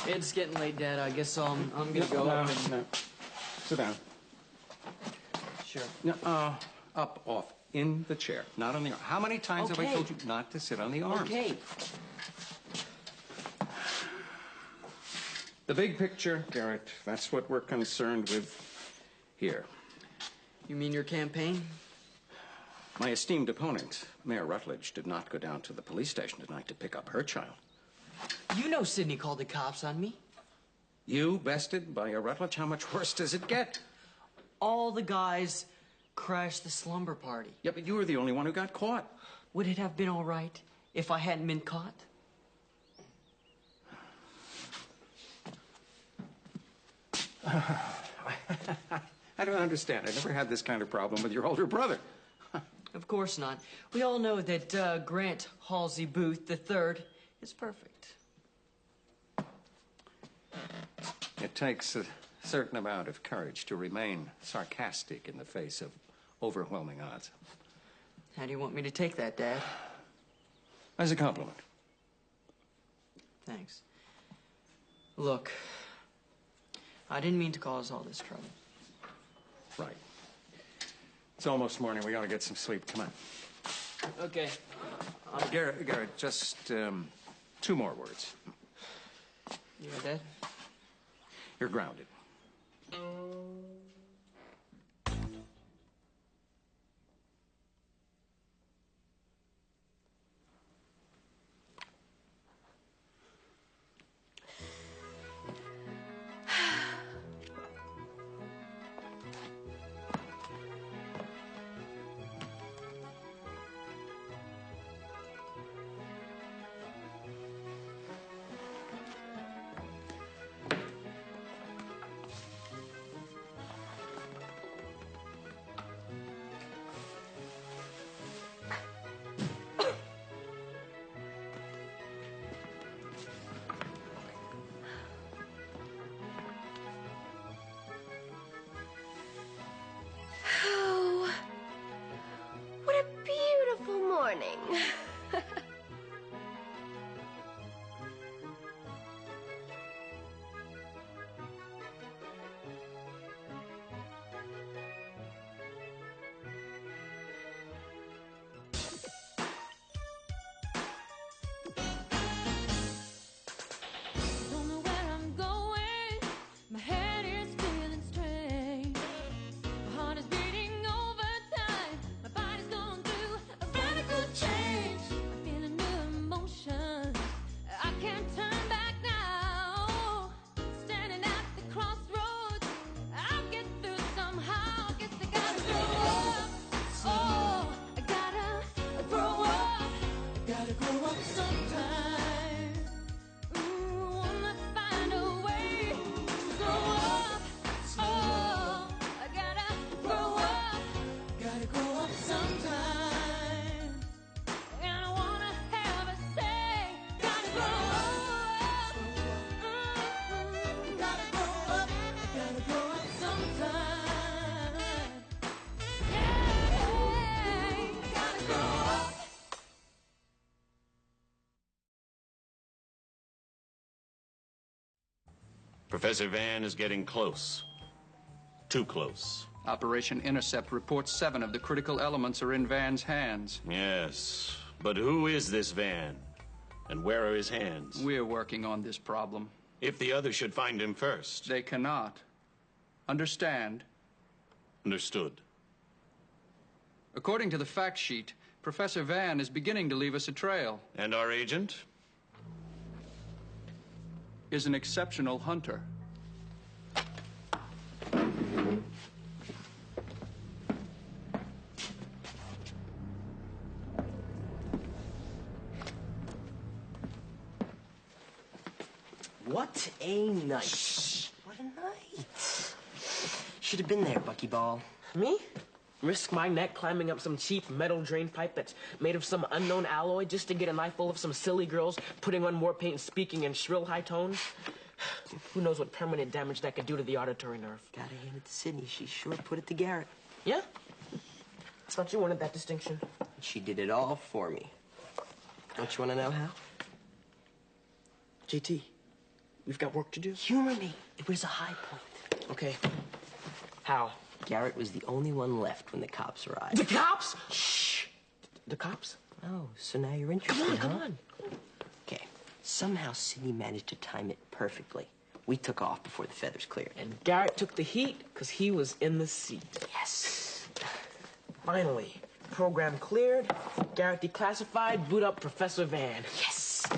It's getting late, Dad. I guess I'm gonna go up and... No. Sit down. Sure. No, up, off, in the chair, not on the arm. How many times have I told you not to sit on the arms? Okay. The big picture, Garrett, that's what we're concerned with here. You mean your campaign? My esteemed opponent, Mayor Rutledge, did not go down to the police station tonight to pick up her child. You know Sidney called the cops on me. You bested by a Rutledge? How much worse does it get? All the guys crashed the slumber party. Yeah, but you were the only one who got caught. Would it have been all right if I hadn't been caught? I don't understand. I never had this kind of problem with your older brother. Of course not. We all know that Grant Halsey Booth III is perfect. It takes a certain amount of courage to remain sarcastic in the face of overwhelming odds. How do you want me to take that, Dad? As a compliment. Thanks. Look, I didn't mean to cause all this trouble. Right. It's almost morning. We ought to get some sleep. Come on. Okay. Garrett, just 2 more words. Yeah, Dad? You're grounded. Oh, what a beautiful morning. Don't know where I'm going. My head is feeling strange. My heart is beating overtime. My body's going through a radical change. I feel a new emotion. I can't turn back now. Standing at the crossroads. I'll get through somehow. Guess I gotta grow up. Oh, I gotta grow up. Gotta grow up sometime. Wanna find a way to grow up. Oh, I gotta grow up. Gotta grow up sometime. And I wanna have a say. Gotta grow up. Gotta grow up. Gotta grow up sometime. Yeah, gotta grow up. Professor Van is getting close. Too close. Operation Intercept reports 7 of the critical elements are in Van's hands. Yes, but who is this Van? And where are his hands? We're working on this problem. If the others should find him first. They cannot. Understand? Understood. According to the fact sheet, Professor Van is beginning to leave us a trail. And our agent? Is an exceptional hunter. What a night. What a night. Should have been there, Buckyball. Me? Risk my neck climbing up some cheap metal drain pipe that's made of some unknown alloy just to get an eyeful of some silly girls putting on war paint and speaking in shrill high tones? Who knows what permanent damage that could do to the auditory nerve? Gotta hand it to Sydney. She sure put it to Garrett. Yeah? I thought you wanted that distinction. She did it all for me. Don't you want to know how? JT, We've got work to do. Humor me. It was a high point. Okay. How? Garrett was the only one left when the cops arrived. The cops? Shh. The cops? Oh, so now you're interested, Come huh? on. Okay. Somehow Sidney managed to time it perfectly. We took off before the feathers cleared. And Garrett took the heat because he was in the seat. Yes. Finally, program cleared, Garrett declassified, boot up Professor Van. Yes.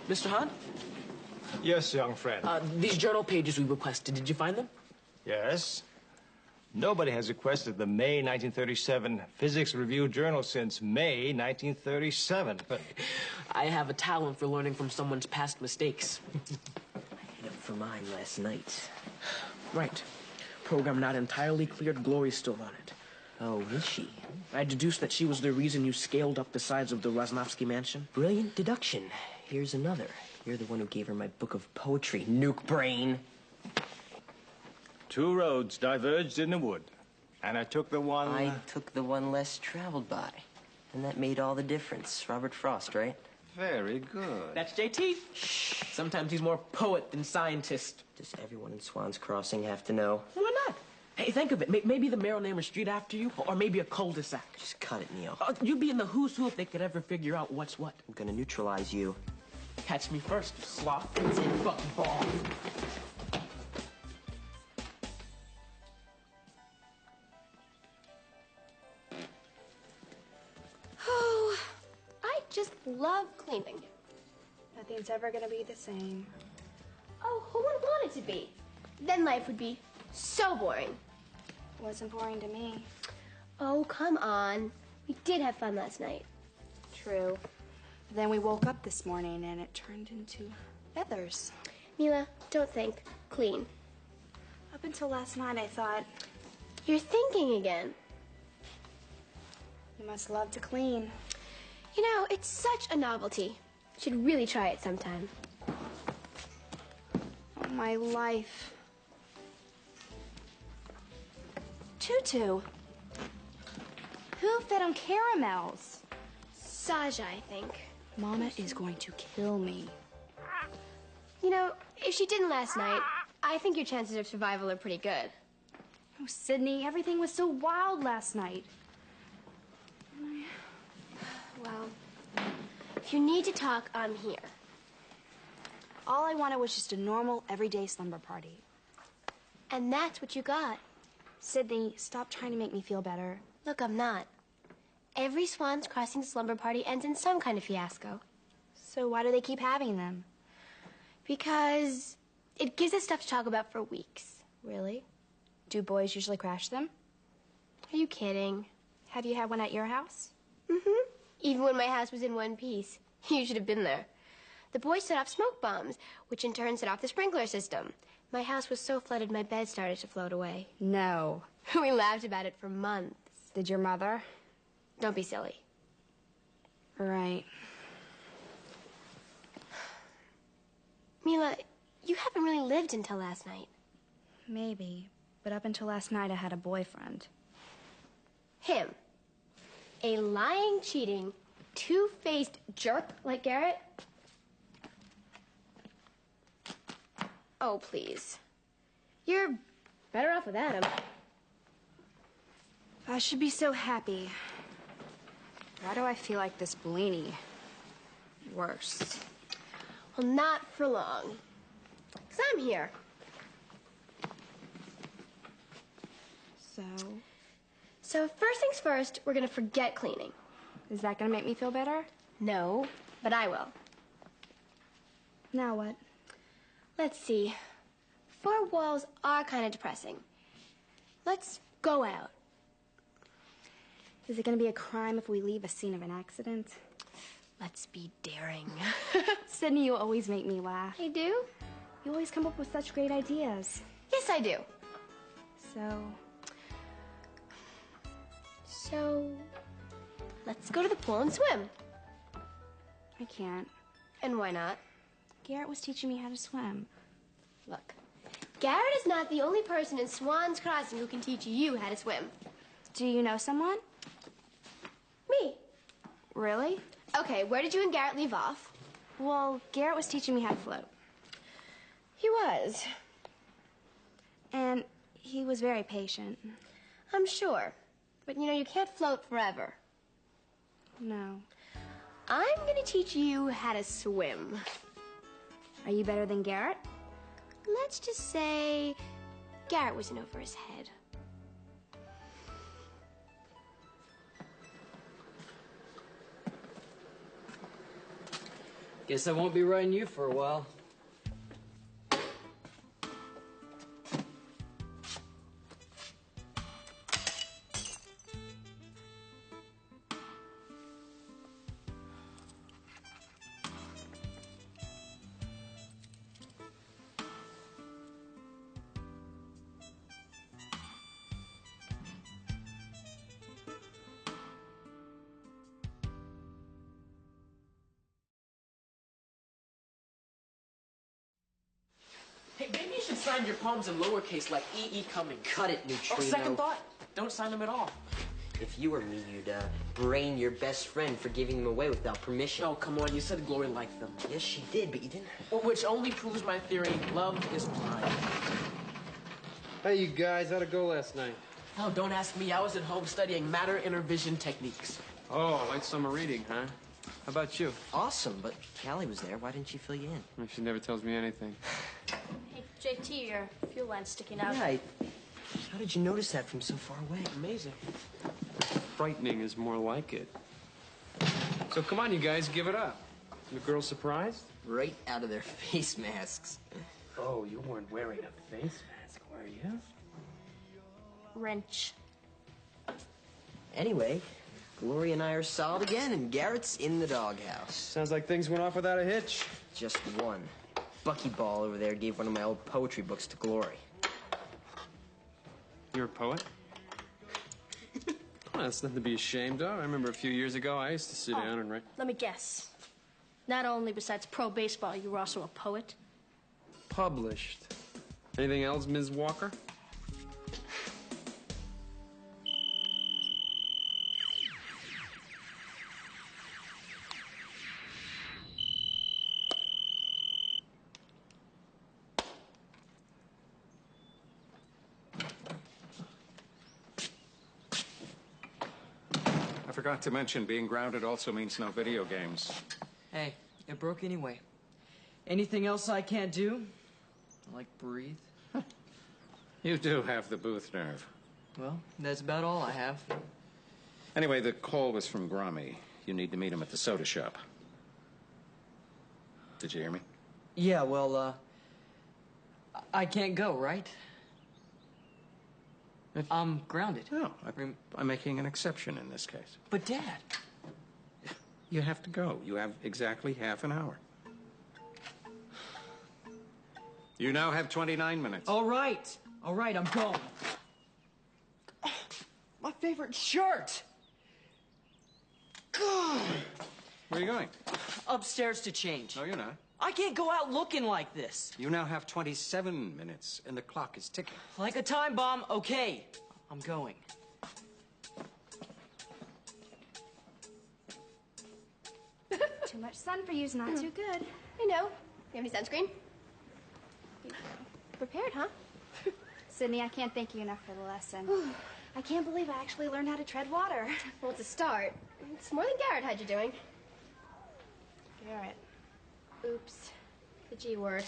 Mr. Hahn, Yes, young friend. these journal pages we requested, did you find them? Yes. Nobody has requested the May 1937 Physics Review Journal since May 1937. But I have a talent for learning from someone's past mistakes. I hit up for mine last night. Right. Program not entirely cleared, Glory's still on it. Oh, is she? I deduced that she was the reason you scaled up the sides of the Rosnofsky mansion. Brilliant deduction. Here's another. You're the one who gave her my book of poetry, nuke brain. 2 roads diverged in the wood, and I took the one... I took the one less traveled by. And that made all the difference. Robert Frost, right? Very good. That's JT. Shh. Sometimes he's more poet than scientist. Does everyone in Swans Crossing have to know? Why not? Hey, think of it. Maybe the mayor will name a street after you, or maybe a cul-de-sac. Just cut it, Neil. You'd be in the who's who if they could ever figure out what's what. I'm gonna neutralize you. Catch me first, you sloth. It's in fucking ball. Oh, I just love cleaning. Nothing's ever gonna be the same. Oh, who would want it to be? Then life would be so boring. It wasn't boring to me. Oh, come on. We did have fun last night. True. But then we woke up this morning and it turned into feathers. Mila, don't think. Clean. Up until last night, I thought, You're thinking again. you must love to clean. You know, it's such a novelty. Should really try it sometime. Oh, my life. Tutu. Who fed him caramels? Saja, I think. Mama is going to kill me. You know, if she didn't last night, I think your chances of survival are pretty good. Oh, Sydney, everything was so wild last night. Well, if you need to talk, I'm here. All I wanted was just a normal, everyday slumber party. And that's what you got. Sydney, stop trying to make me feel better. Look, I'm not. Every Swans Crossing slumber party ends in some kind of fiasco. So why do they keep having them? Because it gives us stuff to talk about for weeks. Really? Do boys usually crash them? Are you kidding? Have you had one at your house? Mm-hmm. Even when my house was in one piece. You should have been there. The boys set off smoke bombs, which in turn set off the sprinkler system. My house was so flooded my bed started to float away. No. We laughed about it for months. Did your mother? Don't be silly. Right. Mila, you haven't really lived until last night. Maybe. But up until last night, I had a boyfriend. Him. A lying, cheating, two-faced jerk like Garrett? Oh, please. You're better off with Adam. I should be so happy. Why do I feel like this Bellini? Worse. Well, not for long. 'Cause I'm here. So first things first, we're gonna forget cleaning. Is that gonna make me feel better? No, but I will. Now what? Let's see. 4 walls are kind of depressing. Let's go out. Is it gonna be a crime if we leave a scene of an accident? Let's be daring. Sydney, you always make me laugh. I do? You always come up with such great ideas. Yes, I do. So, let's go to the pool and swim. I can't. And why not? Garrett was teaching me how to swim. Look, Garrett is not the only person in Swans Crossing who can teach you how to swim. Do you know someone? Me. Really? Okay, where did you and Garrett leave off? Well, Garrett was teaching me how to float. He was. And he was very patient. I'm sure. But you know, you can't float forever. No. I'm gonna teach you how to swim. Are you better than Garrett? Let's just say Garrett was in over his head. Guess I won't be riding you for a while. Hey, maybe you should sign your poems in lowercase like E.E. Cummings. Cut it, Neutrino. Oh, second thought, don't sign them at all. If you were me, you'd brain your best friend for giving them away without permission. Oh, come on, you said Glory liked them. Yes, she did, but you didn't. Well, which only proves my theory, love is blind. Hey, you guys, how'd it go last night? Oh, don't ask me. I was at home studying matter intervision techniques. Oh, light summer reading, huh? How about you? Awesome, but Callie was there. Why didn't she fill you in? Well, she never tells me anything. Hey, JT, your fuel line's sticking out. Yeah, how did you notice that from so far away? Amazing. Frightening is more like it. So come on, you guys, give it up. The girls surprised? Right out of their face masks. Oh, you weren't wearing a face mask, were you? Wrench. Anyway, Glory and I are solid again, and Garrett's in the doghouse. Sounds like things went off without a hitch. Just one. Buckyball over there gave one of my old poetry books to Glory. You're a poet? Well, that's nothing to be ashamed of. I remember a few years ago, I used to sit down and write. Let me guess. Not only besides pro baseball, you were also a poet? Published. Anything else, Ms. Walker? I forgot to mention, being grounded also means no video games. Hey, it broke anyway. Anything else I can't do? Like breathe? You do have the booth nerve. Well, that's about all I have. Anyway, the call was from Grommy. You need to meet him at the soda shop. Did you hear me? Yeah, well, I can't go, right? I'm grounded. No, I'm making an exception in this case. But, Dad. You have to go. You have exactly half an hour. You now have 29 minutes. All right, I'm going. Oh, my favorite shirt! God! Where are you going? Upstairs to change. No, you're not. I can't go out looking like this. You now have 27 minutes, and the clock is ticking. Like a time bomb, okay. I'm going. Too much sun for you's not too good. I know. You have any sunscreen? Prepared, huh? Sydney, I can't thank you enough for the lesson. I can't believe I actually learned how to tread water. Well, it's a start. It's more than Garrett had you doing. Garrett. Oops. The G word.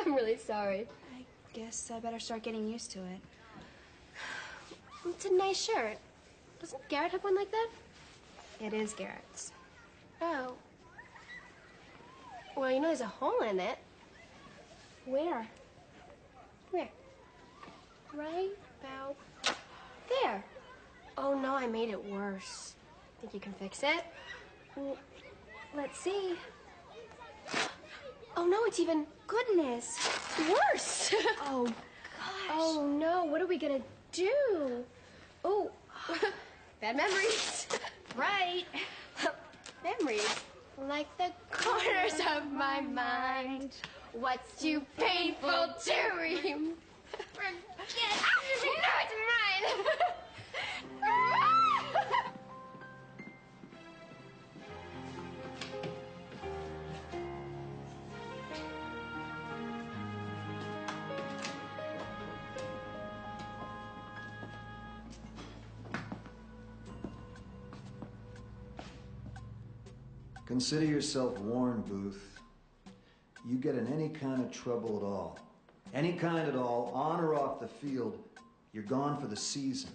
I'm really sorry. I guess I better start getting used to it. It's a nice shirt. Doesn't Garrett have one like that? It is Garrett's. Oh. Well, you know there's a hole in it. Where? Where? Right about there. Oh, no, I made it worse. Think you can fix it? Let's see. Oh, no, it's even... Goodness. worse. Oh, gosh. Oh, no, what are we gonna do? Oh, bad memories. Right. Memories, like the corners of my mind. What's too painful to remember? Forget. No, it's mine. Consider yourself warned, Booth. You get in any kind of trouble at all, any kind at all, on or off the field, you're gone for the season.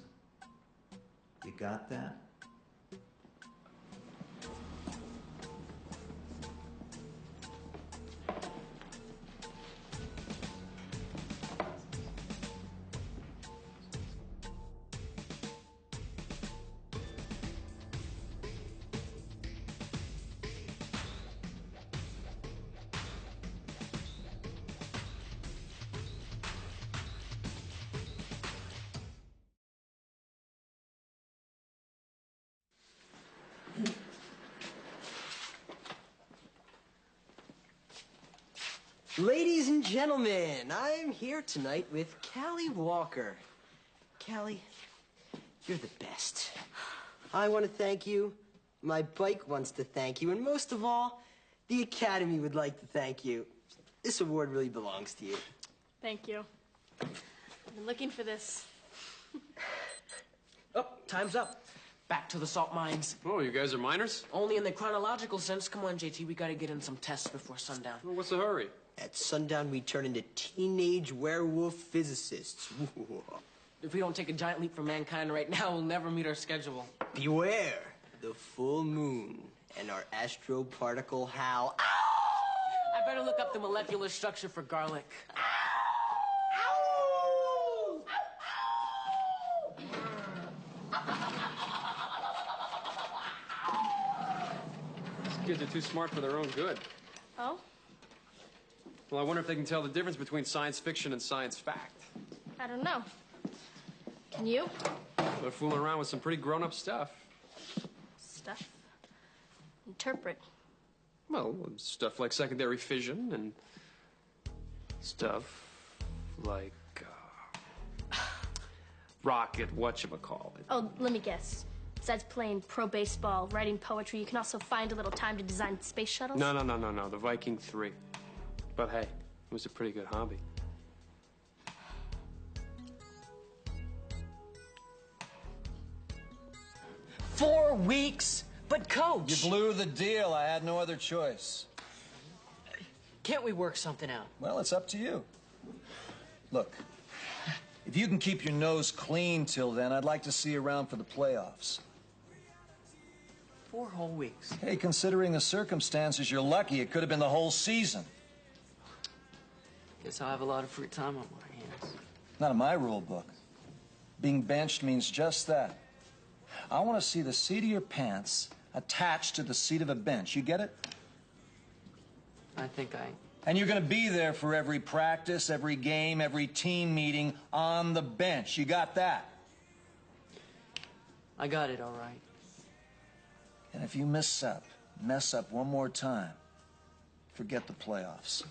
You got that? Ladies and gentlemen, I'm here tonight with Callie Walker. Callie, you're the best. I want to thank you. My bike wants to thank you. And most of all, the Academy would like to thank you. This award really belongs to you. Thank you. I've been looking for this. Oh, time's up. Back to the salt mines. Oh, you guys are miners? Only in the chronological sense. Come on, JT, we gotta get in some tests before sundown. Well, what's the hurry? At sundown, we turn into teenage werewolf physicists. If we don't take a giant leap for mankind right now, we'll never meet our schedule. Beware the full moon and our astroparticle howl. I better look up the molecular structure for garlic. These kids are too smart for their own good. Oh? Well, I wonder if they can tell the difference between science fiction and science fact. I don't know. Can you? They're fooling around with some pretty grown-up stuff. Stuff. Interpret. Well, stuff like secondary fission and stuff like rocket whatchamacallit. Oh, let me guess. Besides playing pro baseball, writing poetry, you can also find a little time to design space shuttles? No, the Viking 3. But hey, it was a pretty good hobby. Four weeks? But coach! You blew the deal. I had no other choice. Can't we work something out? Well, it's up to you. Look, if you can keep your nose clean till then, I'd like to see you around for the playoffs. 4 whole weeks. Hey, considering the circumstances, you're lucky. It could have been the whole season. Guess I'll have a lot of free time on my hands. Not in my rule book. Being benched means just that. I want to see the seat of your pants attached to the seat of a bench. You get it? I think I... And you're going to be there for every practice, every game, every team meeting on the bench. You got that? I got it, all right. And if you mess up one more time, forget the playoffs.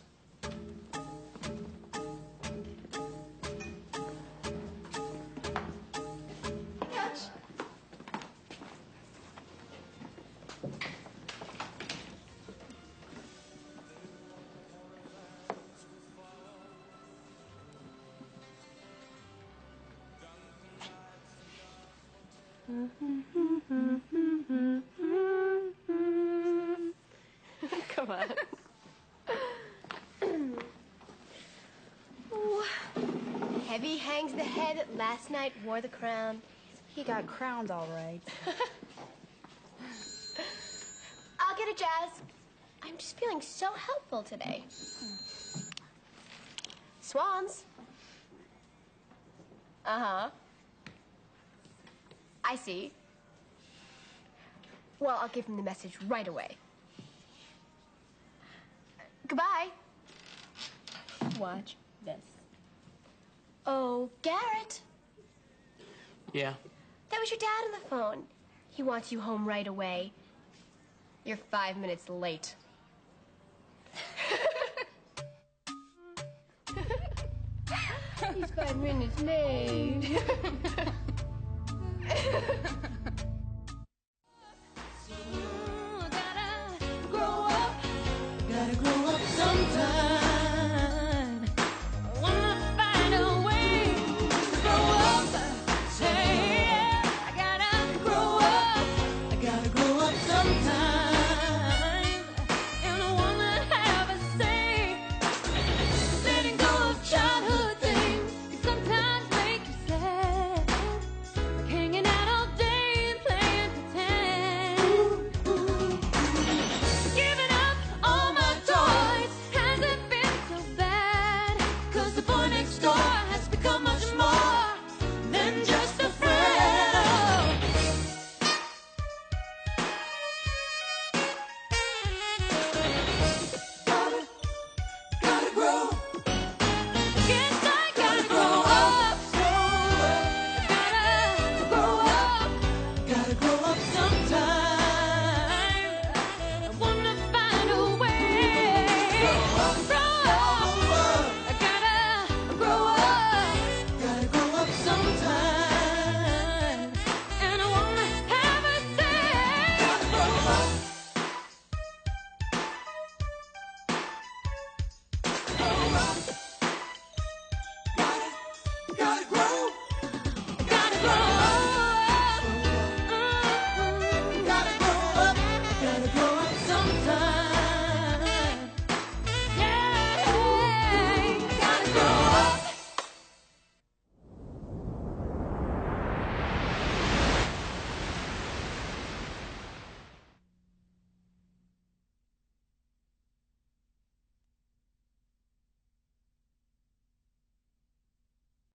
Come on. Ooh. Heavy hangs the head that last night wore the crown. He got crowned all right. I'll get it, Jazz. I'm just feeling so helpful today. Swans. Uh-huh. I see. Well, I'll give him the message right away. Goodbye. Watch this. Oh, Garrett. Yeah? That was your dad on the phone. He wants you home right away. You're 5 minutes late. He's 5 minutes late.